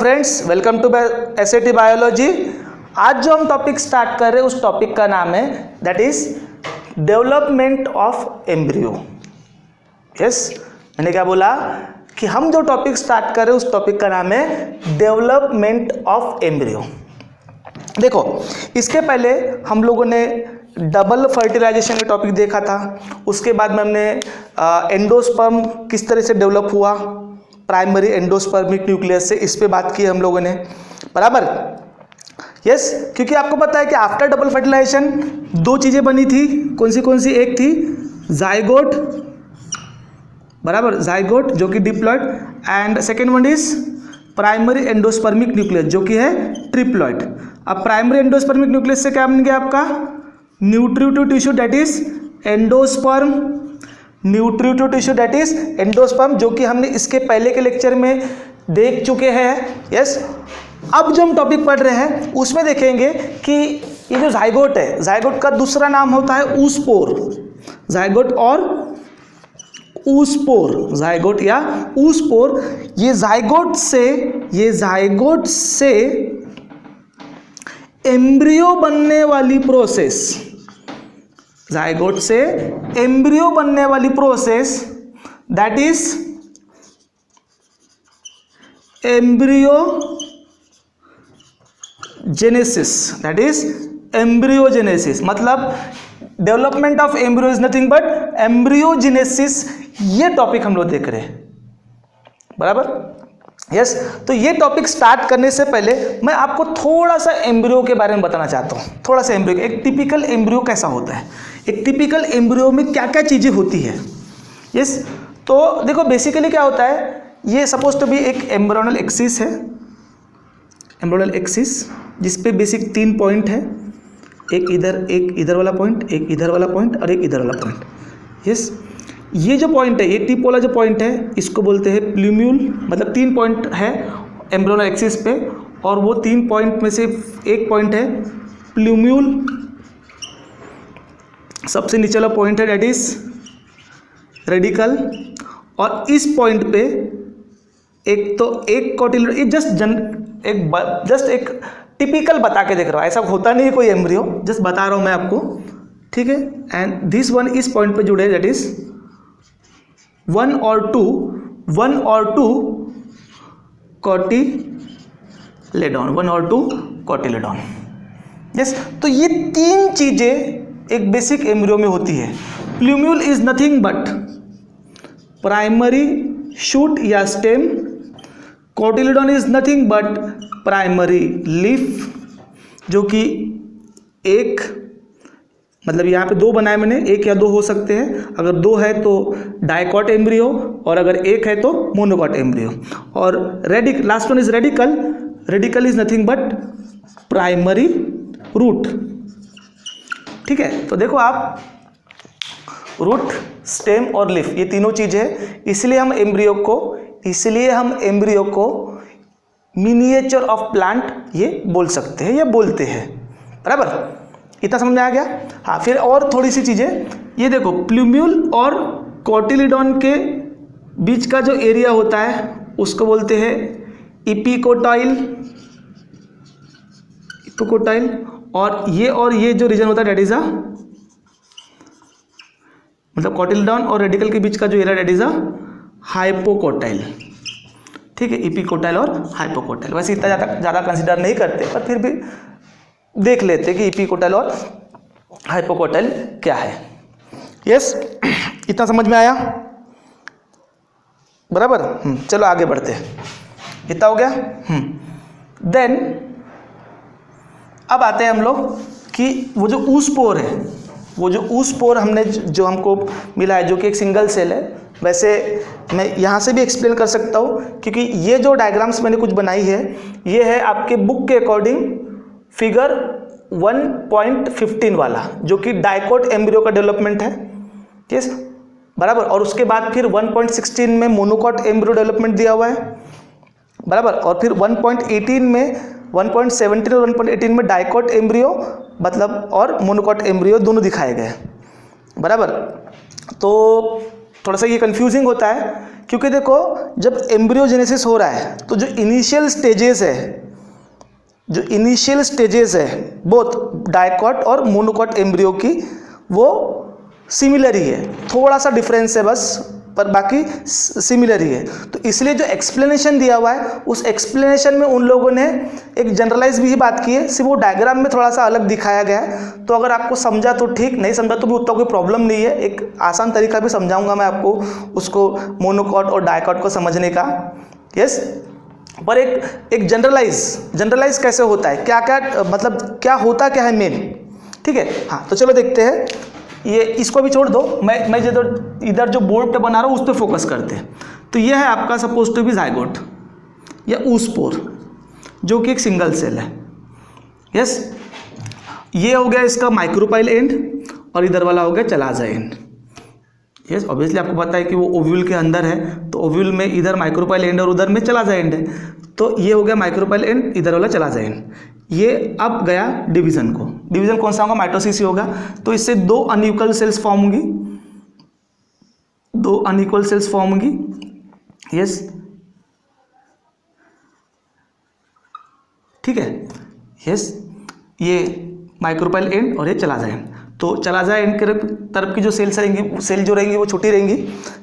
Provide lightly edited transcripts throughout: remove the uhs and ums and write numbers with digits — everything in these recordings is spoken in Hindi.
Friends, welcome to SAT biology. आज जो हम टॉपिक स्टार्ट कर रहे हैं उस टॉपिक का नाम है that is development of embryo. Yes, मैंने क्या बोला कि हम जो टॉपिक स्टार्ट कर रहे हैं उस टॉपिक का नाम है डेवलपमेंट ऑफ एम्ब्रियो। देखो, इसके पहले हम लोगों ने डबल फर्टिलाइजेशन का टॉपिक देखा था। उसके बाद में हमने एंडोस्पर्म किस तरह से डेवलप हुआ, प्राइमरी एंडोस्पर्मिक न्यूक्लियस से, इस पे बात की हम लोगों ने, बराबर। यस, क्योंकि आपको पता है कि आफ्टर डबल फर्टिलाइजेशन दो चीज़ें बनी थी। कौन सी एक थी जाइगोट, बराबर, जाइगोट जो कि diploid, and second one is primary endospermic nucleus जो कि है ट्रिप्लॉइड। अब प्राइमरी एंडोस्पर्मिक न्यूक्लियस से क्या बन गया आपका nutritive tissue that is endosperm, nutritive tissue that is endosperm, जो कि हमने इसके पहले के लेक्चर में देख चुके हैं। यस, अब जो हम टॉपिक पढ़ रहे हैं उसमें देखेंगे कि ये जो जाइगोट है, जाइगोट का दूसरा नाम होता है ऊस्पोर। जाइगोट और ऊस्पोर, जाइगोट या ऊस्पोर, ये जाइगोट से एम्ब्रियो बनने वाली प्रोसेस, जाइगोट से एम्ब्रियो बनने वाली process that is embryogenesis, that is embryogenesis. मतलब development of embryo is nothing but embryogenesis. ये टॉपिक हम लोग देख रहे हैं, बराबर। यस, तो ये टॉपिक स्टार्ट करने से पहले मैं आपको थोड़ा सा एम्ब्रियो के बारे में बताना चाहता हूँ। थोड़ा सा एम्ब्रियो, एक टिपिकल एम्ब्रियो कैसा होता है, एक टिपिकल एम्ब्रियो में क्या क्या चीज़ें होती है। यस, तो देखो बेसिकली क्या होता है, ये सपोज टू बी एक एम्ब्रियोनल एक्सिस है, एम्ब्रियोनल एक्सिस जिस पे बेसिक 3 पॉइंट है, एक इधर वाला पॉइंट, एक इधर वाला पॉइंट और एक इधर वाला पॉइंट। यस, ये जो पॉइंट है, ये टिप वाला जो पॉइंट है, इसको बोलते हैं प्लूम्यूल। मतलब 3 पॉइंट है एम्ब्रियोनल एक्सिस पे, और वो 3 पॉइंट में से एक पॉइंट है प्लूम्यूल। सबसे नीचे वाला पॉइंट है दैट इज रेडिकल, और इस पॉइंट पे एक कोटिलेडोन। ये जस्ट एक टिपिकल बता के देख रहा हूँ, ऐसा होता नहीं है कोई एम्ब्रियो, जस्ट बता रहा हूँ मैं आपको, ठीक है। एंड दिस वन इस पॉइंट पे जुड़े दैट इज 1 और 2 कोटिलेडोन, 1 और 2 कोटिलेडोन। यस, तो ये 3 चीजें एक बेसिक एम्ब्रियो में होती है। Plumule is nothing but primary shoot या stem, cotyledon is nothing but primary leaf, जो कि एक, मतलब यहाँ पे 2 बनाए मैंने, 1 या 2 हो सकते हैं। अगर 2 है तो डाइकॉट एम्ब्रियो, और अगर 1 है तो मोनोकॉट एम्ब्रियो। और last one is radical, radical is nothing but primary root. ठीक है, तो देखो आप, रूट, स्टेम और लीफ, ये तीनों चीजें, इसलिए हम एम्ब्रियो को मिनिएचर ऑफ प्लांट ये बोल सकते हैं या बोलते हैं, बराबर। इतना समझ में आ गया। हाँ, फिर और थोड़ी सी चीज़ें, ये देखो प्लूम्यूल और कोटिलेडोन के बीच का जो एरिया होता है उसको बोलते हैं इपिकोटाइल, और ये जो रीजन होता है डेट इज अ, मतलब कोटिलेडोन और रेडिकल के बीच का जो area that is a hypocotyl. ठीक है, इपिकोटाइल और हाइपोकोटाइल। वैसे इतना ज़्यादा कंसिडर नहीं करते, पर फिर भी देख लेते कि इपिकोटाइल और हाइपोकोटाइल क्या है। यस, इतना समझ में आया, बराबर। चलो आगे बढ़ते हैं, इतना हो गया। देन अब आते हैं हम लोग कि वो जो ऊस्पोर है, वो जो ऊस्पोर हमने जो हमको मिला है, जो कि एक सिंगल सेल है। वैसे मैं यहाँ से भी एक्सप्लेन कर सकता हूँ, क्योंकि ये जो डायग्राम्स मैंने कुछ बनाई है, ये है आपके बुक के अकॉर्डिंग फिगर 1.15 वाला, जो कि डाइकोट एम्ब्रियो का डेवलपमेंट है। यस, बराबर। और उसके बाद फिर 1.16 में मोनोकॉट एम्ब्रियो डेवलपमेंट दिया हुआ है, बराबर। और फिर 1.17 और 1.18 में डाइकोट एम्ब्रियो मतलब और मोनोकॉट एम्ब्रियो दोनों दिखाए गए, बराबर। तो थोड़ा सा ये कंफ्यूजिंग होता है क्योंकि देखो जब एम्ब्रियोजेनेसिस हो रहा है तो जो इनिशियल स्टेजेस है बोथ डाइकॉट और मोनोकॉट एम्ब्रियो की वो सिमिलर ही है, थोड़ा सा डिफरेंस है बस, पर बाकी सिमिलर ही है। तो इसलिए जो एक्सप्लेनेशन दिया हुआ है उस एक्सप्लेनेशन में उन लोगों ने एक जनरलाइज भी ही बात की है, सिर्फ वो डायग्राम में थोड़ा सा अलग दिखाया गया है। तो अगर आपको समझा तो ठीक, नहीं समझा तो भी उतना कोई प्रॉब्लम नहीं है, एक आसान तरीका भी समझाऊंगा मैं आपको उसको मोनोकॉट और डाइकॉट को समझने का। यस, पर एक जनरलाइज कैसे होता है, क्या क्या मतलब क्या होता क्या है मेन, ठीक है। हाँ तो चलो देखते हैं, ये इसको भी छोड़ दो, मैं इधर जो बोर्ड पे बना रहा हूँ उस पर फोकस करते हैं। तो ये है आपका सपोज टू बी जाइगोट या ऊस्पोर जो कि एक सिंगल सेल है। यस, ये हो गया इसका माइक्रोपाइल एंड और इधर वाला हो गया चलाजा एंड। यस, ऑब्वियसली आपको पता है कि वो ओव्यूल के अंदर है, तो ओव्यूल में इधर माइक्रोपाइल एंड और उधर में चलाजा एंड है। तो ये हो गया माइक्रोपाइल एंड, इधर वाला चलाजा एंड। ये अब गया डिवीजन को, डिवीजन कौन सा होगा, माइटोसिस ही होगा। तो इससे दो अनइक्वल सेल्स फॉर्म होंगी, दो अनइक्वल सेल्स फॉर्म होंगी। यस, ठीक है। यस, ये माइक्रोपाइल एंड और ये चलाजा एंड। तो चलाजा एंड तरफ की जो सेल्स रहेंगी, सेल जो रहेंगी वो छोटी रहेंगी,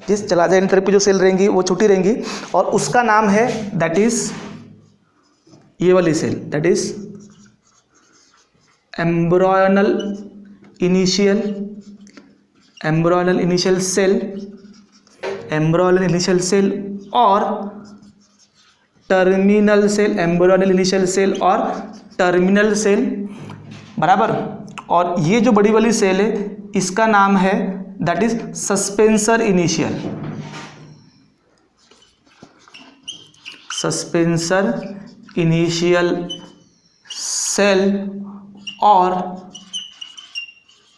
जिस चलाजा एंड तरफ की जो सेल रहेंगी वो छोटी रहेंगी, और उसका नाम है दैट इज ये वाली cell, that is embryonal initial cell और terminal cell, embryonal initial cell और टर्मिनल सेल, बराबर। और ये जो बड़ी वाली सेल है इसका नाम है that is suspensor initial cell और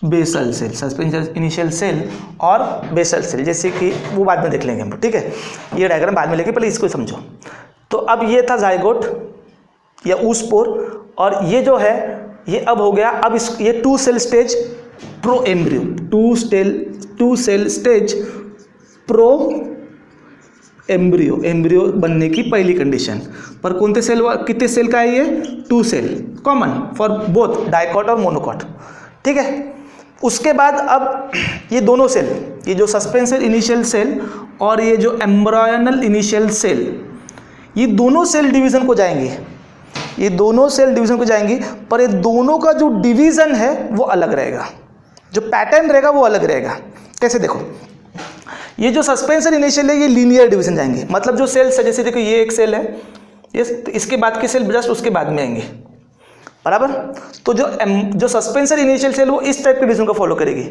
basal cell, suspensor initial cell और बेसल सेल, जैसे कि वो बाद में देख लेंगे हम, ठीक है। ये डायग्राम बाद में लेके पहले इसको समझो। तो अब ये था जाइगोट या ऊस्पोर, और ये जो है ये अब हो गया, अब इस ये two cell stage proembryo, two cell stage proembryo बनने की पहली कंडीशन। पर कौन से सेल, कितने सेल का है ये, two cell, common for both dicot और मोनोकॉट, ठीक है। उसके बाद अब ये दोनों सेल, ये जो सस्पेंसर इनिशियल सेल और ये जो एम्ब्रियोनल इनिशियल सेल, ये दोनों सेल डिवीजन को जाएंगे, ये दोनों सेल डिवीजन को जाएंगी, पर ये दोनों का जो डिवीजन है वो अलग रहेगा, जो पैटर्न रहेगा वो अलग रहेगा। कैसे, देखो ये जो सस्पेंसर इनिशियल है ये लीनियर डिवीजन जाएंगे, मतलब जो सेल्स है, जैसे देखो ये एक सेल है, ये तो इसके बाद के सेल जस्ट उसके बाद में आएंगे, बराबर। तो जो सस्पेंसर इनिशियल सेल वो इस टाइप के डिवीजन को फॉलो करेगी,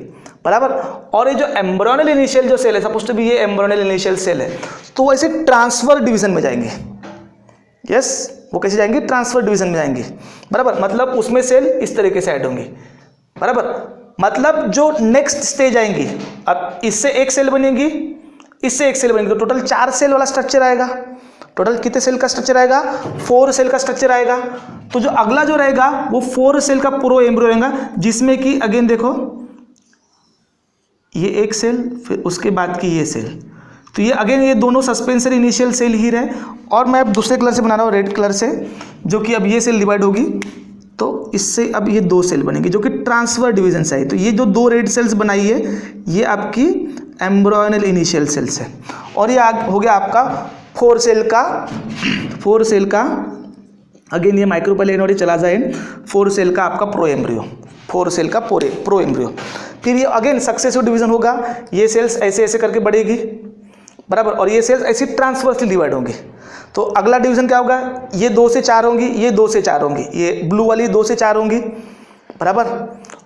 बराबर। और ये जो एम्ब्रियोनल इनिशियल जो सेल है, सपोज टू बी ये एम्ब्रियोनल इनिशियल सेल है, तो वो ऐसे ट्रांसफर डिवीजन में जाएंगे। यस, वो कैसे जाएंगे, ट्रांसफर डिवीजन में जाएंगे, बराबर। मतलब उसमें सेल इस तरीके से ऐड होंगे, बराबर। मतलब जो नेक्स्ट स्टेज आएंगी, अब इससे एक सेल बनेगी, इससे एक सेल बनेगी, तो टोटल 4 सेल वाला स्ट्रक्चर आएगा। टोटल कितने सेल का स्ट्रक्चर आएगा, 4 सेल का स्ट्रक्चर आएगा। तो जो अगला जो रहेगा वो 4 सेल का प्रो एम्ब्रियो रहेगा, जिसमें कि अगेन देखो ये एक सेल, फिर उसके बाद की ये सेल, तो ये अगेन ये दोनों सस्पेंसर इनिशियल सेल ही रहे। और मैं अब दूसरे कलर से बना रहा हूँ, रेड कलर से, जो कि अब ये सेल डिवाइड होगी, तो इससे अब ये 2 सेल बनेगी जो कि ट्रांसफर डिवीजन से आई। तो ये जो 2 रेड सेल्स बनाई है ये आपकी एम्ब्रियोनल इनिशियल सेल्स है, और ये हो गया आपका 4 सेल का अगेन ये माइक्रोपाइल एंड और ये चलाजा एंड, 4 सेल का आपका प्रो एम्ब्रियो, 4 सेल का प्रो एम्ब्रियो। फिर ये अगेन सक्सेसिव डिवीजन होगा, ये सेल्स ऐसे ऐसे करके बढ़ेगी, बराबर, और ये सेल्स ऐसी ट्रांसवर्सली डिवाइड होंगे। तो अगला डिवीजन क्या होगा, ये 2 से 4 होंगी, ये 2 से 4 होंगी, ये ब्लू वाली 2 से 4 होंगी, बराबर,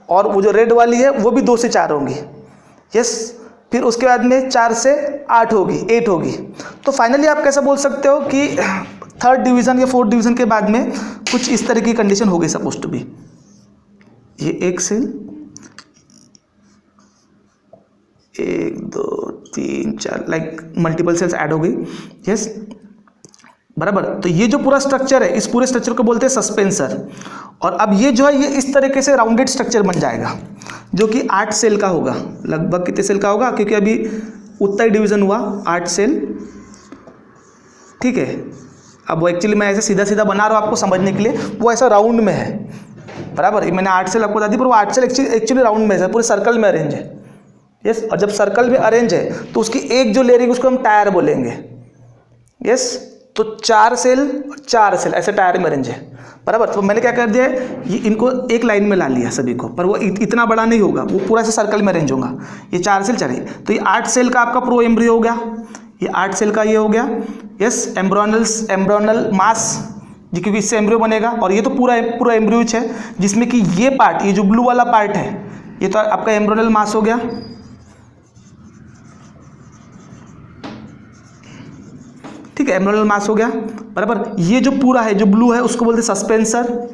और वो जो रेड वाली है वो भी 2 से 4 होंगी। यस, फिर उसके बाद में 4 से 8 होगी, 8 होगी। तो फाइनली आप कैसे बोल सकते हो कि 3rd डिवीजन या 4th डिवीजन के बाद में कुछ इस तरह की कंडीशन हो गई, सपोज टू बी ये एक cell, 1 2 3 4 like multiple cells add हो गई। यस, बराबर। तो ये जो पूरा स्ट्रक्चर है, इस पूरे स्ट्रक्चर को बोलते हैं सस्पेंसर। और अब ये जो है ये इस तरीके से राउंडेड स्ट्रक्चर बन जाएगा, जो कि 8 सेल का होगा, लगभग कितने सेल का होगा, क्योंकि अभी उतना ही डिवीज़न हुआ 8 सेल, ठीक है। अब वो एक्चुअली मैं ऐसे सीधा सीधा बना रहा हूँ आपको समझने के लिए, वो ऐसा राउंड में है, बराबर। मैंने 8 सेल आपको बता दी, पर वो 8 सेल एक्चुअली राउंड में है, पूरे सर्कल में अरेंज है, यस। और जब सर्कल में अरेंज है तो उसकी एक जो लेयर है उसको हम टायर बोलेंगे, यस। तो 4 सेल 4 सेल ऐसे टायर में अरेंज है, बराबर। तो मैंने क्या कर दिया है, ये इनको एक लाइन में ला लिया सभी को, पर वो इतना बड़ा नहीं होगा, वो पूरा ऐसे सर्कल में अरेंज होगा। ये 4 सेल चाहिए, तो ये 8 सेल का आपका प्रो एम्ब्रियो हो गया, ये 8 सेल का ये हो गया, यस। एम्ब्रियोनल मास जी, क्योंकि इससे एम्ब्रियो बनेगा। और ये तो पूरा एम्ब्रियो है, जिसमें कि ये पार्ट, ये जो ब्लू वाला पार्ट है, ये तो आपका एम्ब्रियोनल मास हो गया, ठीक है, एम्ब्रियोनल मास हो गया, बराबर। ये जो पूरा है, जो ब्लू है, उसको बोलते हैं सस्पेंसर,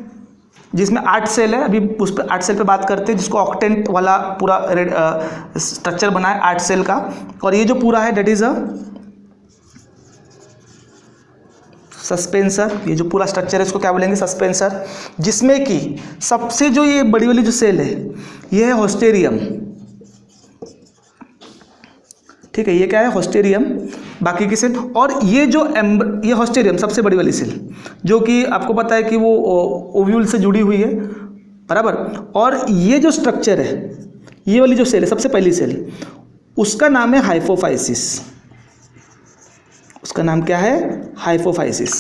जिसमें 8 सेल है। अभी उस पर 8 सेल पे बात करते हैं, जिसको ऑक्टेंट वाला पूरा स्ट्रक्चर बना है 8 सेल का। और ये जो पूरा है डेट इज अ सस्पेंसर, ये जो पूरा स्ट्रक्चर है इसको क्या बोलेंगे, सस्पेंसर। जिसमें कि सबसे जो ये बड़ी वाली जो सेल है, ये है होस्टेरियम, ठीक है। ये क्या है, होस्टेरियम, बाकी की सेल। और ये जो ये होस्टेरियम सबसे बड़ी वाली सेल, जो कि आपको पता है कि वो ओव्यूल से जुड़ी हुई है, बराबर। और ये जो स्ट्रक्चर है, ये वाली जो सेल है, सबसे पहली सेल, उसका नाम है हाइपोफाइसिस। उसका नाम क्या है, हाइपोफाइसिस,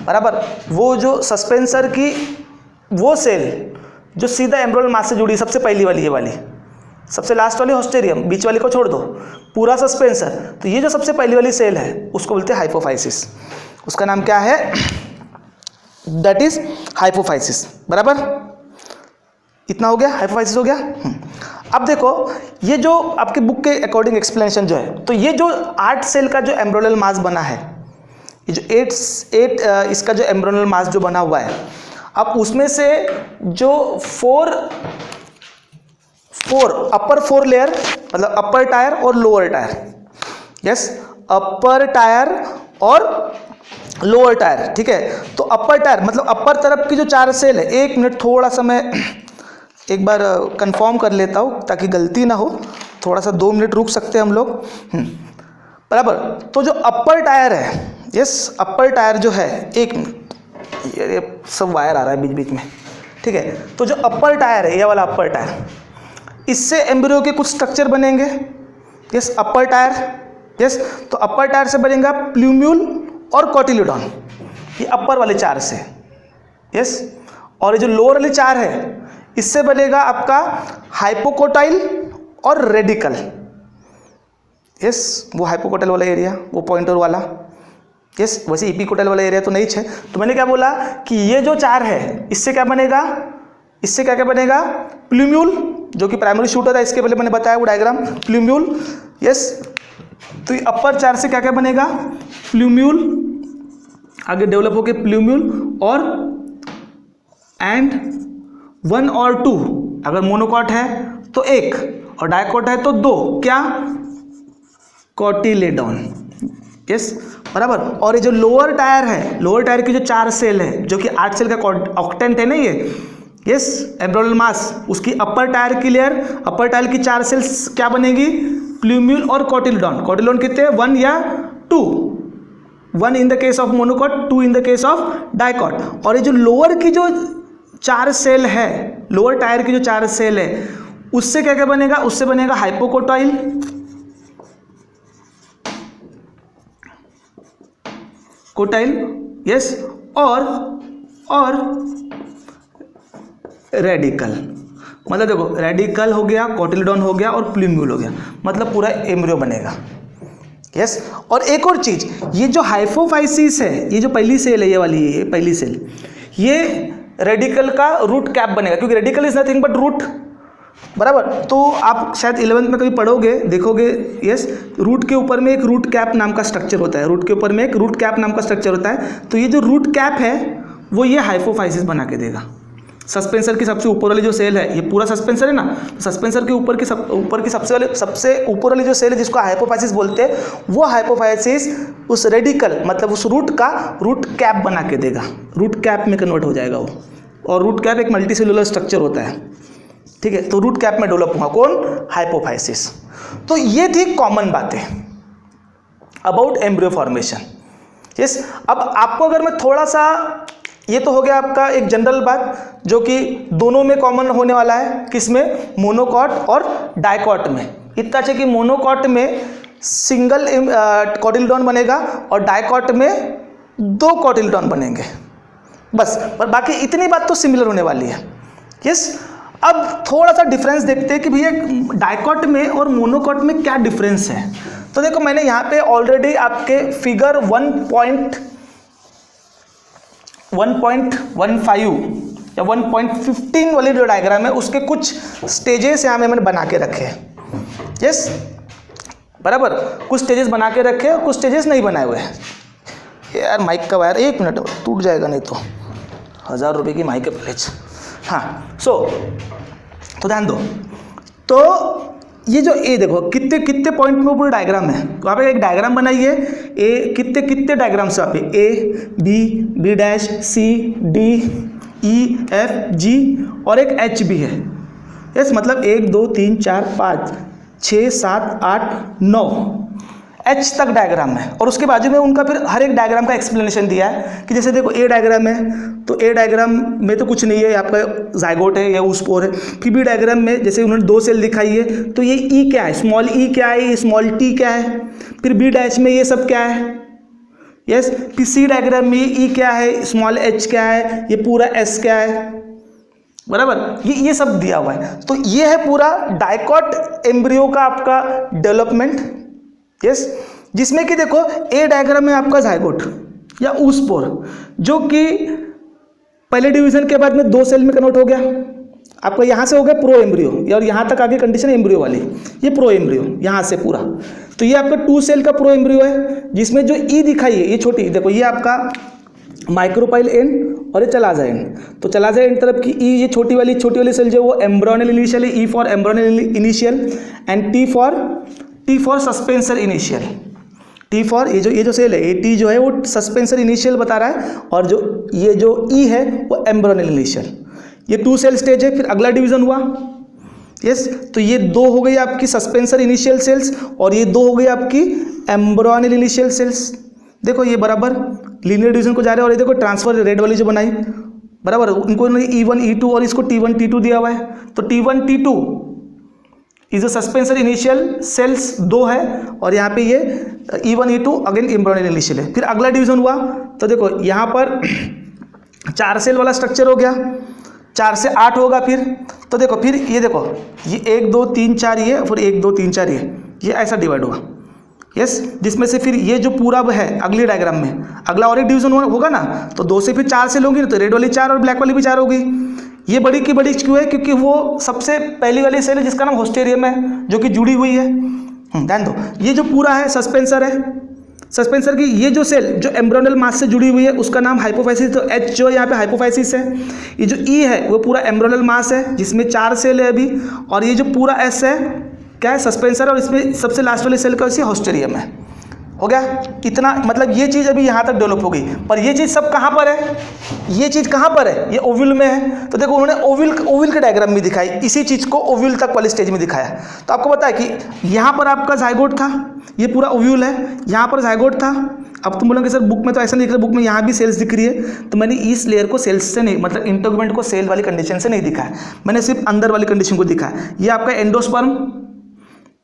बराबर। वो जो सस्पेंसर की वो सेल जो सीधा एम्ब्रियोनल मास से जुड़ी, सबसे पहली वाली, ये वाली सबसे लास्ट वाली होस्टेरियम, बीच वाली को छोड़ दो, पूरा सस्पेंसर। तो ये जो सबसे पहली वाली सेल है उसको बोलते हैं हाइपोफाइसिस। उसका नाम क्या है, दैट इज हाइपोफाइसिस, बराबर। इतना हो गया, हाइपोफाइसिस हो गया। अब देखो, ये जो आपके बुक के अकॉर्डिंग एक्सप्लेनेशन जो है, तो ये जो 8 सेल का जो एम्ब्रियोनल मास बना है, ये जो 8 इसका जो एम्ब्रियोनल मास जो बना हुआ है, अब उसमें से जो 4 अपर 4 लेयर, मतलब अपर टायर और लोअर टायर, यस, अपर टायर और लोअर टायर, ठीक है। तो अपर टायर मतलब अपर तरफ की जो 4 सेल है, 1 मिनट थोड़ा सा मैं एक बार कंफर्म कर लेता हूँ ताकि गलती ना हो, थोड़ा सा 2 मिनट रुक सकते हैं हम लोग, बराबर। तो जो अपर टायर है, यस, अपर टायर जो है, 1 मिनट, ये सब वायर आ रहा है बीच बीच में, ठीक है। तो जो अपर टायर है, ये वाला अपर टायर, इससे एम्ब्रियो के कुछ स्ट्रक्चर बनेंगे, यस, अपर टायर, यस। तो अपर टायर से बनेगा प्लूम्यूल और कोटिलिडॉन, ये अपर वाले 4 से, यस। और ये जो लोअर वाले 4 है, इससे बनेगा आपका हाइपोकोटाइल और रेडिकल, यस, वो हाइपोकोटाइल वाला एरिया, वो पॉइंटर वाला, यस। वैसे इपिकोटाइल वाला एरिया तो नहीं है। तो मैंने क्या बोला कि ये जो 4 है, इससे क्या बनेगा, इससे क्या क्या बनेगा, प्लूम्यूल, जो कि प्राइमरी शूट होता है, इसके पहले मैंने बताया वो डायग्राम, प्लूम्यूल, यस। तो ये अपर 4 से क्या क्या बनेगा, प्लूम्यूल, आगे डेवलप होके प्लूम्यूल और एंड 1 और 2, अगर मोनोकॉट है तो 1 और डायकॉट है तो 2, क्या, कोटिलेडॉन, यस, बराबर। और ये जो लोअर टायर है, लोअर टायर की जो 4 सेल है, जो कि 8 सेल का ऑक्टेंट है ना ये, यस, एम्ब्रियोनल मास, उसकी अपर टायर की लेयर, अपर टायर की 4 सेल्स क्या बनेगी, प्लूम्यूल और कोटिलेडॉन। कोटिलेडॉन कितने, 1 या 2, 1 in the case of monocot, 2 in the case of dicot. और ये जो लोअर की जो 4 सेल है, लोअर टायर की जो 4 सेल है, उससे क्या क्या बनेगा, उससे बनेगा हाइपोकोटाइल, कोटाइल, यस, और रेडिकल। मतलब देखो, रेडिकल हो गया, कोटिलेडॉन हो गया और प्लूम्यूल हो गया, मतलब पूरा एम्ब्रियो बनेगा, यस। और एक और चीज, ये जो हाइपोफाइसिस है, ये जो पहली सेल है, ये वाली, ये पहली सेल, ये रेडिकल का रूट कैप बनेगा, क्योंकि radical is nothing but root, बराबर। तो आप शायद 11th में कभी पढ़ोगे, देखोगे, यस, रूट के ऊपर में एक रूट कैप नाम का स्ट्रक्चर होता है, रूट के ऊपर में एक रूट कैप नाम का स्ट्रक्चर होता है। तो ये जो रूट कैप है, वो ये हाइपोफाइसिस बना के देगा। सस्पेंसर की सबसे ऊपर वाली जो सेल है, ये पूरा सस्पेंसर है ना, सस्पेंसर के ऊपर की सबसे ऊपर वाली जो सेल है, जिसको हाइपोफाइसिस बोलते हैं, वो हाइपोफाइसिस उस रेडिकल मतलब उस रूट का रूट कैप बना के देगा, रूट कैप में कन्वर्ट हो जाएगा वो। और रूट कैप एक मल्टी सेलुलर स्ट्रक्चर होता है, ठीक है। तो रूट कैप में डेवलप हुआ कौन, हाइपोफाइसिस। तो ये थी कॉमन बातें अबाउट एम्ब्रियो फॉर्मेशन। यस, अब आपको अगर मैं थोड़ा सा, ये तो हो गया आपका एक जनरल बात जो कि दोनों में कॉमन होने वाला है, किसमें, मोनोकॉट और डाइकॉट में। इतना चाहिए कि मोनोकॉट में सिंगल कॉटिलडॉन बनेगा और डाइकॉट में 2 कॉटिलडॉन बनेंगे बस, पर बाकी इतनी बात तो सिमिलर होने वाली है। यस, अब थोड़ा सा डिफरेंस देखते हैं कि भैया डाइकॉट में और मोनोकॉट में क्या डिफरेंस है। तो देखो मैंने यहाँ पे ऑलरेडी आपके फिगर 1.15 या 1.15 वाली जो डायग्राम है उसके कुछ स्टेजेस यहाँ में मैंने बना के रखे हैं। यस, बराबर, कुछ स्टेजेस बना के रखे और कुछ स्टेजेस नहीं बनाए हुए हैं। यार माइक का वायर 1 मिनट टूट जाएगा नहीं तो 1000 रुपये की माइक है प्लेज। हाँ, तो ध्यान दो, तो ये जो ए देखो कितने कितने पॉइंट में पूरा डायग्राम है। वहाँ पे एक डायग्राम बनाइए, ए कितने डायग्राम से वहाँ पे A B dash C D E F G और एक एच भी है। यस, मतलब 1 2 3 4 5 6 7 8 9 एच तक डायग्राम है। और उसके बाजू में उनका फिर हर एक डायग्राम का एक्सप्लेनेशन दिया है कि जैसे देखो ए डायग्राम है तो ए डायग्राम में तो कुछ नहीं है, आपका जाइगोट है या ऊस्पोर है। फिर बी डायग्राम में जैसे उन्होंने 2 सेल दिखाई है तो ये ई क्या है, स्मॉल ई क्या है, ये स्मॉल टी क्या है। फिर बी डैश में ये सब क्या है। यस, फिर सी डायग्राम में ये ई क्या है, स्मॉल एच क्या है, ये पूरा एस क्या है, बराबर, ये सब दिया हुआ है। तो ये है पूरा डाइकॉट एम्ब्रियो का आपका डेवलपमेंट। यस, जिसमें कि देखो ए डायग्राम में आपका जाइगोट या ऊस्पोर जो कि पहले डिवीजन के बाद में 2 सेल में कन्वर्ट हो गया, आपका यहाँ से हो गया प्रो एम्ब्रियो, और यहाँ तक आगे कंडीशन एम्ब्रियो वाली, ये प्रो एम्ब्रियो यहाँ से पूरा। तो ये आपका 2 सेल का प्रो एम्ब्रियो है जिसमें जो ई दिखाई है ये छोटी, देखो ये आपका माइक्रोपाइल एंड और ये चलाजा एंड। तो चलाजा एंड तरफ की ई, ये छोटी वाली सेल जो वो एम्ब्रियोनल इनिशियल है, E for embryonal initial and T for suspensor initial. T for ये जो सेल है, ए टी जो है वो सस्पेंसर इनिशियल बता रहा है, और ये जो ई है वो एम्ब्रियोनल इनिशियल। ये 2 सेल स्टेज है। फिर अगला डिवीजन हुआ। यस, तो ये 2 हो गई आपकी सस्पेंसर इनिशियल सेल्स और ये 2 हो गई आपकी एम्ब्रियोनल इनिशियल सेल्स। देखो ये बराबर लीनियर डिवीजन को जा रहे हैं। और ये देखो ट्रांसफर रेड वाली जो बनाई, बराबर, उनको E1 E2 और इसको T1 T2 दिया हुआ है। तो T1 T2 is a suspensor initial cells 2 है, और यहाँ पे ये E1 E2 again embryonal initial है। फिर अगला डिवीजन हुआ तो देखो यहाँ पर 4 सेल वाला स्ट्रक्चर हो गया, 4 से 8 होगा। फिर तो देखो फिर ये देखो ये 1 2 3 4 ये, फिर 1 2 3 4 ये ऐसा डिवाइड हुआ। यस, जिसमें से फिर ये जो पूरा है अगली डायग्राम में अगला और एक डिवीजन होगा ना, तो 2 से फिर 4 सेल होंगी ना, तो रेड वाली 4 और ब्लैक वाली भी 4 होगी। ये बड़ी की बड़ी क्यों है, क्योंकि वो सबसे पहली वाली सेल है जिसका नाम होस्टेरियम है जो कि जुड़ी हुई है। ध्यान दो, ये जो पूरा है सस्पेंसर है, सस्पेंसर की ये जो सेल जो एम्ब्रियोनल मास से जुड़ी हुई है उसका नाम हाइपोफाइसिस। तो एच जो है यहाँ पे हाइपोफाइसिस है। ये जो ई है वो पूरा एम्ब्रियोनल मास है जिसमें 4 सेल है अभी, और ये जो पूरा एस है क्या है, सस्पेंसर, और इसमें सबसे लास्ट वाली सेल का होस्टेरियम है। हो गया इतना, मतलब ये चीज़ अभी यहाँ तक डेवलप हो गई। पर ये चीज़ सब कहाँ पर है, ये चीज़ कहाँ पर है, ये ओव्यूल में है। तो देखो उन्होंने ओव्यूल के डायग्राम में दिखाई, इसी चीज़ को ओव्यूल तक वाले स्टेज में दिखाया। तो आपको पता है कि यहाँ पर आपका जाइगोट था, ये पूरा ओव्यूल है, यहाँ पर जाइगोट था। अब तुम बोलोगे सर बुक में तो ऐसा नहीं दिख रहा, बुक में यहाँ भी सेल्स दिख रही है। तो मैंने इस लेयर को सेल्स से नहीं, मतलब इंटरग्यूमेंट को सेल वाली कंडीशन से नहीं दिखाया, मैंने सिर्फ अंदर वाली कंडीशन को दिखाया। ये आपका एंडोस्पर्म,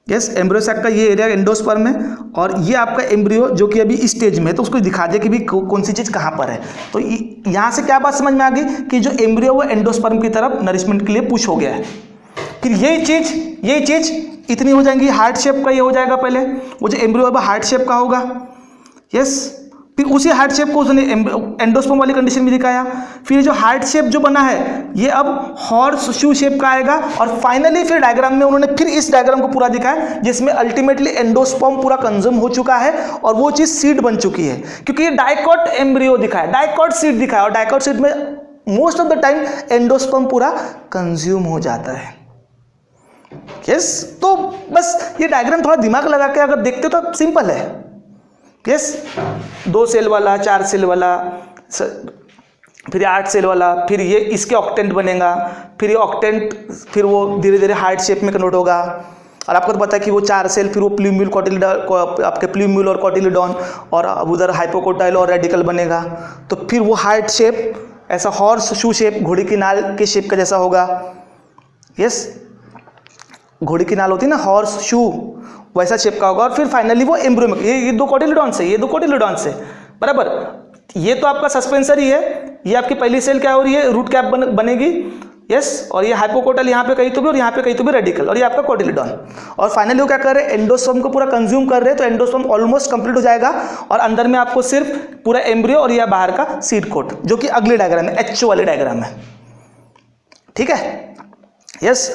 यस, एम्ब्रियो सैक का ये एरिया एंडोस्पर्म है, और ये आपका एम्ब्रियो जो कि अभी इस स्टेज में है, तो उसको दिखा दे कि भी कौन सी चीज़ कहाँ पर है। तो यहाँ से क्या बात समझ में आ गई कि जो एम्ब्रियो वो एंडोस्पर्म की तरफ नरिशमेंट के लिए पुश हो गया है। फिर यही चीज़ इतनी हो जाएंगी, हार्ट शेप का ये हो जाएगा पहले, वो जो एम्ब्रियो है हार्ट शेप का होगा। यस, फिर उसी हार्ट शेप को उसने एंडोस्पर्म वाली कंडीशन में दिखाया। फिर जो हार्ट शेप जो बना है ये अब हॉर्स शू शेप का आएगा, और फाइनली फिर डायग्राम में उन्होंने फिर इस डायग्राम को पूरा दिखाया जिसमें अल्टीमेटली एंडोस्पर्म पूरा कंज्यूम हो चुका है और वो चीज़ सीड बन चुकी है, क्योंकि ये डाइकॉट एम्ब्रियो दिखाया, डाइकॉट सीड दिखाया, और डाइकॉट सीड में most of the time endosperm पूरा कंज्यूम हो जाता है। यस, तो बस ये डायग्राम थोड़ा दिमाग लगा के अगर देखते हो तो सिंपल है। यस, 2 सेल वाला, 4 सेल वाला, फिर 8 सेल वाला, फिर ये इसके ऑक्टेंट बनेगा, फिर ये ऑक्टेंट फिर वो धीरे धीरे हार्ट शेप में कन्वर्ट होगा। और आपको तो पता है कि वो 4 सेल, फिर वो प्लूम्यूल कोटिलिडॉन, आपके प्लूम्यूल और कोटिलिडॉन, और उधर हाइपोकोटाइल और रेडिकल बनेगा। तो फिर वो हार्ट शेप ऐसा हॉर्स शू शेप, घोड़ी की नाल के शेप का जैसा होगा। यस, घोड़ी की नाल होती है ना, हॉर्स शू, वैसा शेप का होगा। और फिर फाइनली वो एम्ब्रियो में, ये 2 कोटिलिडॉन से, ये 2 कोटिलिडॉन से, बराबर। ये तो आपका सस्पेंसरी है, ये आपकी पहली सेल क्या हो रही है, रूट कैप बनेगी। यस, और ये हाइपोकोटाइल यहाँ पे कहीं तो भी, और यहाँ पे कहीं तो भी रेडिकल, और ये आपका कोटिलिडॉन। और फाइनली वो क्या कर रहे हैं, एंडोस्पर्म को पूरा कंज्यूम कर रहे हैं। तो एंडोस्पर्म ऑलमोस्ट कंप्लीट हो जाएगा, और अंदर में आपको सिर्फ पूरा एम्ब्रियो और यह बाहर का सीड कोट, जो कि अगले डायग्राम है, एच वाले डायग्राम है। ठीक है, यस,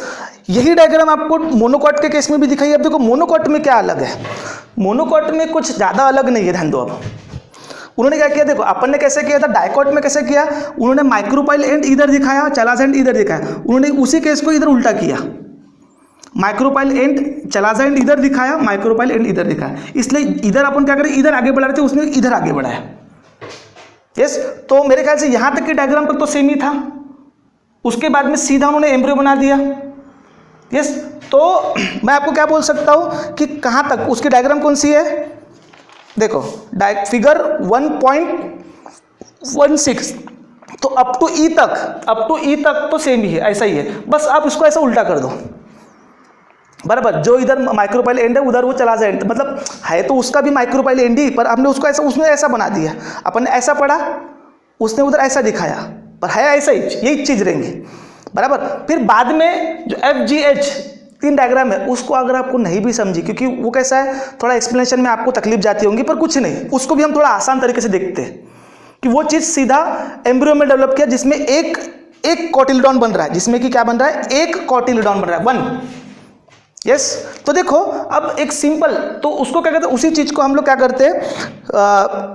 यही डायग्राम आपको मोनोकॉट के केस में भी दिखाई। अब देखो मोनोकॉट में क्या अलग है, मोनोकॉट में कुछ ज़्यादा अलग नहीं है, ध्यान दो। अब उन्होंने क्या किया, देखो अपन ने कैसे किया था, डाइकॉट में कैसे किया, उन्होंने माइक्रोपाइल एंड इधर दिखाया, चलाज़ एंड इधर दिखाया। उन्होंने उसी केस को इधर उल्टा किया, माइक्रोपाइल एंड चलाज़ एंड इधर दिखाया, माइक्रोपाइल एंड इधर दिखाया। इसलिए इधर अपन क्या करें, इधर आगे बढ़ा रहे थे, उसने इधर आगे बढ़ाया। यस, तो मेरे ख्याल से यहाँ तक के डायग्राम तक तो सेम ही था। उसके बाद में सीधा उन्होंने एम्ब्रियो बना दिया। यस, तो मैं आपको क्या बोल सकता हूँ कि कहाँ तक उसकी डायग्राम कौन सी है, देखो फिगर 1.16, तो अप टू ई तक तो सेम ही है, ऐसा ही है। बस आप इसको ऐसा उल्टा कर दो, बराबर। जो इधर माइक्रोपाइल एंड है, उधर वो चला जाए, मतलब है तो उसका भी माइक्रोपाइल एंड ही, पर हमने उसको ऐसा, उसने ऐसा बना दिया। अपन ने ऐसा पढ़ा, उसने उधर ऐसा दिखाया, पर है ऐसा ही, यही चीज रहेंगी, बराबर। फिर बाद में जो FGH 3 डायग्राम है, उसको अगर आपको नहीं भी समझी, क्योंकि वो कैसा है, थोड़ा एक्सप्लेनेशन में आपको तकलीफ जाती होंगी, पर कुछ नहीं, उसको भी हम थोड़ा आसान तरीके से देखते हैं कि वो चीज़ सीधा एम्ब्रियो में डेवलप किया, जिसमें एक कोटिलिडॉन बन रहा है, जिसमें कि क्या बन रहा है, एक कोटिलिडॉन बन रहा है, 1। यस, तो देखो अब एक सिंपल, तो उसको क्या कहते हैं, उसी चीज़ को हम लोग क्या करते हैं,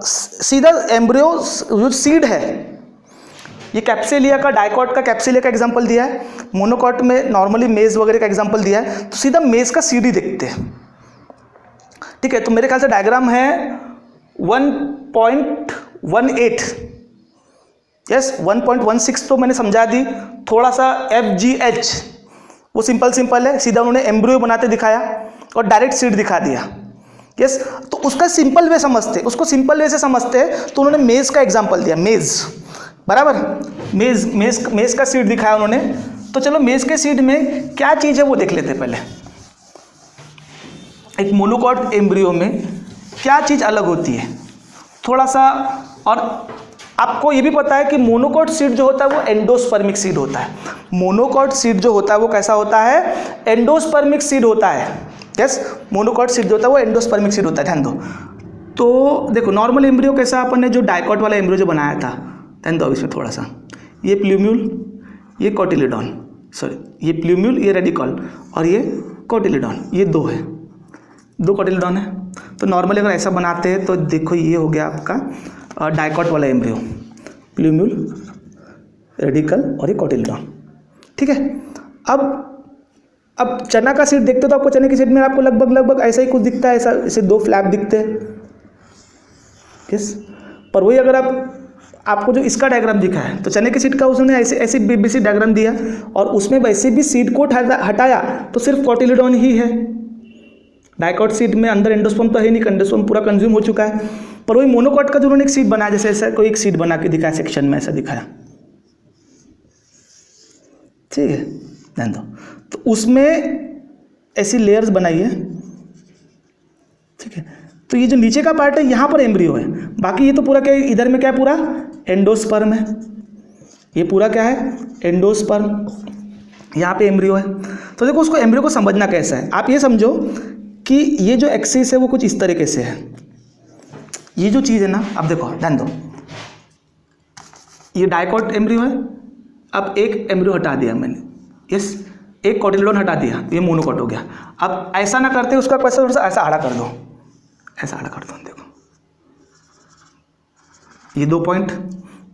सीधा एम्ब्रियो जो सीड है, ये कैप्सिलिया का, डाइकॉट का कैप्सिलिया का एग्जांपल दिया है, मोनोकॉट में नॉर्मली मेज वगैरह का एग्जांपल दिया है, तो सीधा मेज का सीडी देखते हैं। ठीक है, तो मेरे ख्याल से डायग्राम है 1.18, यस 1.16 तो मैंने समझा दी। थोड़ा सा FGH वो सिंपल है, सीधा उन्होंने एम्ब्रियो बनाते दिखाया और डायरेक्ट सीड दिखा दिया। यस, तो उसका सिंपल वे समझते, उसको सिंपल वे से समझते, तो उन्होंने मेज का एग्जाम्पल दिया, मेज, बराबर। मेज का सीड दिखाया उन्होंने। तो चलो मेज के सीड में क्या चीज़ है वो देख लेते पहले। एक मोनोकॉट एम्ब्रियो में क्या चीज़ अलग होती है थोड़ा सा। और आपको ये भी पता है कि मोनोकॉट सीड जो होता है वो एंडोस्पर्मिक सीड होता है। मोनोकॉट सीड जो होता है वो कैसा होता है, एंडोस्पर्मिक सीड होता है। यस, मोनोकॉट सीड जो होता है वो एंडोस्पर्मिक सीड होता है, ध्यान दो। तो देखो नॉर्मल एम्ब्रियो कैसा, अपन ने जो डाइकॉट वाला एम्ब्रियो जो बनाया था, ध्यान दो इसमें थोड़ा सा, ये प्लूम्यूल, ये कोटिलिडॉन, सॉरी ये प्लूम्यूल, ये रेडिकल, और ये कोटिलिडॉन, ये 2 है, 2 कोटिलिडॉन है। तो नॉर्मली अगर ऐसा बनाते हैं तो देखो ये हो गया आपका डाइकॉट वाला एम्ब्रियो, प्लूम्यूल, रेडिकल और ये कोटिलिडॉन। ठीक है, अब चना का सीड देखते हो तो आपको चने की सीड में आपको लगभग ऐसा ही कुछ दिखता है, ऐसे 2 फ्लैप दिखते हैं। यस, पर वही अगर आपको जो इसका डायग्राम दिखा है, तो चने की सीड का उसने ऐसे BBC डायग्राम दिया, और उसमें वैसे भी सीड कोट हटाया तो सिर्फ कोटिलिडॉन ही है। डाइकॉट सीड में अंदर एंडोस्पर्म तो है नहीं, एंडोस्पर्म पूरा कंज्यूम हो चुका है। पर वही मोनोकॉट का जो उन्होंने एक सीड बनाया, जैसे ऐसा कोई एक सीड बना के दिखाया, सेक्शन में ऐसा दिखाया, ठीक है, ध्यान दो। तो उसमें ऐसी लेयर्स बनाई है, ठीक है। तो ये जो नीचे का पार्ट है यहाँ पर एम्ब्रियो है, बाकी ये तो पूरा क्या है, इधर में क्या है, पूरा एंडोस्पर्म है। ये पूरा क्या है, एंडोस्पर्म, यहाँ पे एम्ब्रियो है। तो देखो उसको एम्ब्रियो को समझना कैसा है, आप ये समझो कि ये जो एक्सिस है वो कुछ इस तरीके से है। ये जो चीज़ है ना, अब देखो ध्यान दो, ये डाइकॉट एम्ब्रियो है। अब एक एम्ब्रियो हटा दिया मैंने, यस, एक कोटिलिडॉन हटा दिया, तो ये मोनोकॉट हो गया। अब ऐसा ना करते, उसका कैसा, ऐसा आड़ा कर दो, ऐसा आड़ा कर दो, देखो ये 2 पॉइंट,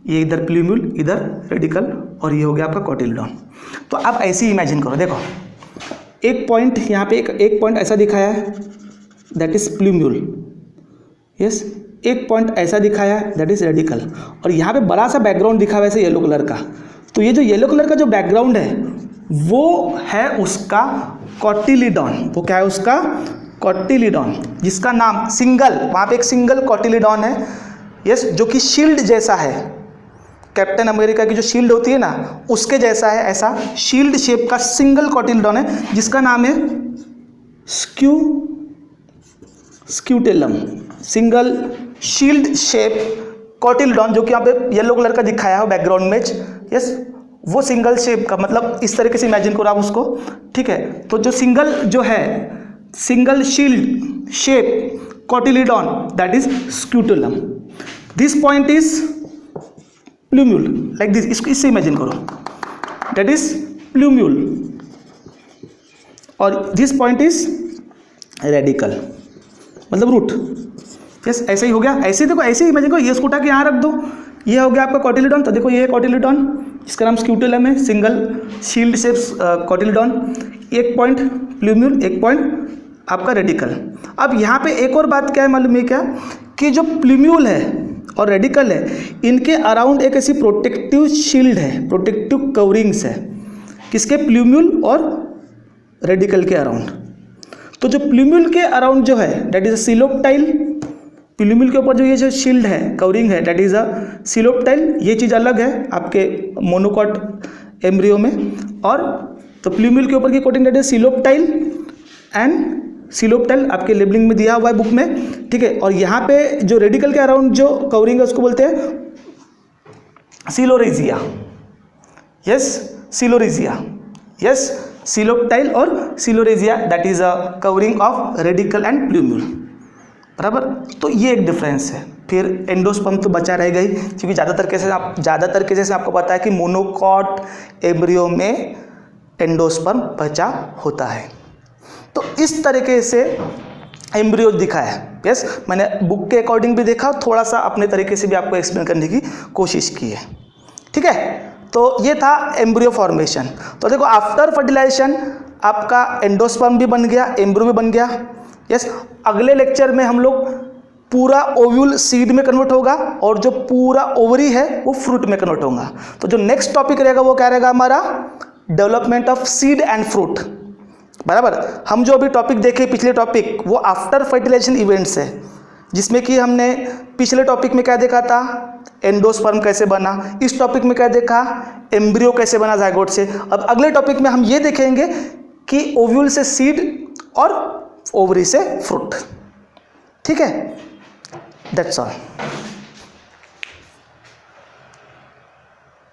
ये इधर प्लूम्यूल, इधर रेडिकल, और ये हो गया आपका कोटिलिडॉन। तो आप ऐसे ही इमेजिन करो, देखो एक पॉइंट यहाँ पे, एक पॉइंट ऐसा दिखाया है, दैट इज प्लूम्यूल, यस, एक पॉइंट ऐसा दिखाया है, दैट इज रेडिकल, और यहाँ पे बड़ा सा बैकग्राउंड दिखा हुआ है ऐसे येलो कलर का। तो ये जो येलो कलर का जो बैकग्राउंड है वो है उसका कॉटिलीडॉन, वो क्या है उसका, कॉटिलीडॉन, जिसका नाम सिंगल, वहाँ पे एक सिंगल कॉटिलीडॉन है, यस, जो कि शील्ड जैसा है, कैप्टन अमेरिका की जो शील्ड होती है ना उसके जैसा है, ऐसा शील्ड शेप का सिंगल कॉटिलीडॉन है जिसका नाम है scutellum, single shield shape cotyledon, जो कि यहाँ पे येलो कलर का दिखाया है बैकग्राउंड में, यस, वो सिंगल शेप का, मतलब इस तरीके से इमेजिन करो आप उसको, ठीक है। तो जो सिंगल जो है single shield shape cotyledon, that is scutellum. This point is plumule, like this, इसको इससे इमेजिन करो, दैट इज प्लूम्यूल, और दिस पॉइंट इज रेडिकल, मतलब रूट, यस, ऐसे ही हो गया, ऐसे देखो, ऐसे ही इमेजिन करो, ये इसको उठा के यहाँ रख दो, ये हो गया आपका कॉटिलीडॉन, तो देखो ये है कॉटिलीडॉन, इसका नाम स्क्यूटेलम है, सिंगल शील्ड शेप कॉटिलीडॉन, एक पॉइंट प्लूम्यूल, एक पॉइंट आपका रेडिकल। अब यहाँ पे एक और बात क्या है मालूम है क्या, कि जो प्लूम्यूल है और रेडिकल है, इनके अराउंड एक ऐसी प्रोटेक्टिव शील्ड है, प्रोटेक्टिव कवरिंग्स है, किसके, प्लूम्यूल और रेडिकल के अराउंड। तो जो प्लूम्यूल के अराउंड जो है दैट इज अ सिलोप्टाइल, प्लूम्यूल के ऊपर जो ये जो शील्ड है, कवरिंग है, दैट इज अ सिलोप्टाइल, ये चीज़ अलग है आपके मोनोकॉट एम्ब्रियो में, और तो प्लूम्यूल के ऊपर की कोटिंग दैट इज सिलोप्टाइल, एंड सिलोप्टाइल आपके लेबलिंग में दिया हुआ है बुक में, ठीक है। और यहाँ पे जो रेडिकल के अराउंड जो कवरिंग है उसको बोलते हैं सिलोरेजिया, यस, सिलोरेजिया, यस, सिलोप्टाइल और coleorhiza, that is a covering of radicle and plumule, बराबर। तो ये एक डिफरेंस है। फिर एंडोस्पर्म तो बचा रहेगा ही, क्योंकि ज़्यादातर केसेस आपको पता है कि मोनोकॉट एम्ब्रियो में एंडोस्पर्म बचा होता है। तो इस तरीके से एम्ब्रियो दिखा है, यस, मैंने बुक के अकॉर्डिंग भी देखा, थोड़ा सा अपने तरीके से भी आपको एक्सप्लेन करने की कोशिश की है, ठीक है। तो ये था एम्ब्रियो फॉर्मेशन। तो देखो आफ्टर फर्टिलाइजेशन आपका एंडोस्पर्म भी बन गया, एम्ब्रियो भी बन गया, यस। अगले लेक्चर में हम लोग पूरा ओव्यूल सीड में कन्वर्ट होगा और जो पूरा ओवरी है वो फ्रूट में कन्वर्ट होगा। तो जो नेक्स्ट टॉपिक रहेगा वो क्या रहेगा हमारा, development of seed and fruit, बराबर। हम जो अभी टॉपिक देखे पिछले टॉपिक वो आफ्टर फर्टिलाइजेशन इवेंट्स है, जिसमें कि हमने पिछले टॉपिक में क्या देखा था, एंडोस्पर्म कैसे बना, इस टॉपिक में क्या देखा, एम्ब्रियो कैसे बना जायगोट से। अब अगले टॉपिक में हम ये देखेंगे कि ओव्यूल से सीड और ओवरी से फ्रूट, ठीक है। That's all.